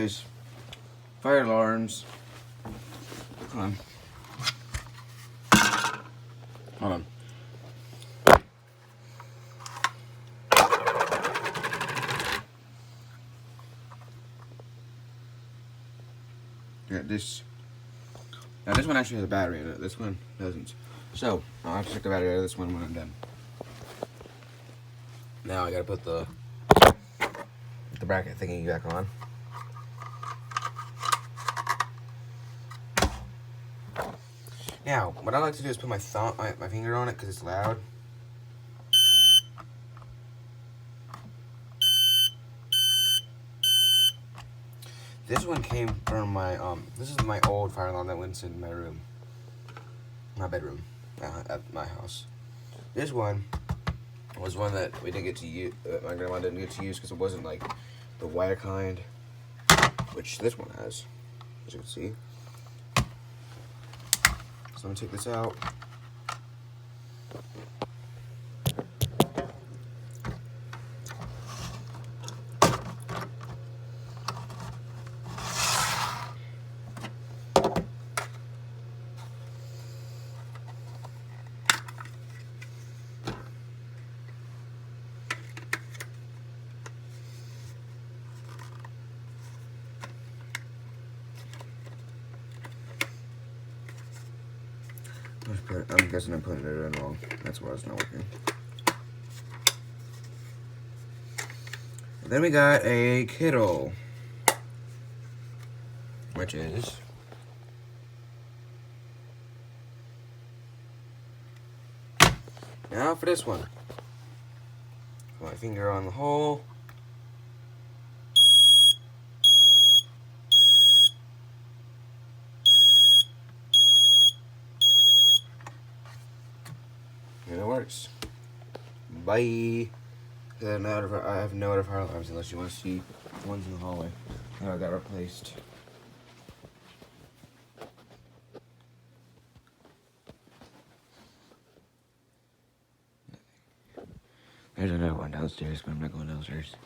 Guys, fire alarms. Hold on. Hold on. Yeah, this. Now this one actually has a battery in it. This one doesn't. So I'll have to check the battery out of this one when I'm done. Now I gotta put the bracket thingy back on. Now, what I like to do is put my finger on it because it's loud. This one came from my this is my old fire alarm that went in my room, my bedroom, at my house. This one was one that we didn't get to use. My grandma didn't get to use because it wasn't like the wire kind, which this one has, as you can see. So I'm gonna take this out. I'm guessing I'm putting it in wrong. That's why it's not working. And then we got a Kittle, which is now for this one. Put my finger on the hole. And it works. Bye. I have no other fire alarms unless you want to see ones in the hallway that I got replaced. There's another one downstairs, but I'm not going downstairs.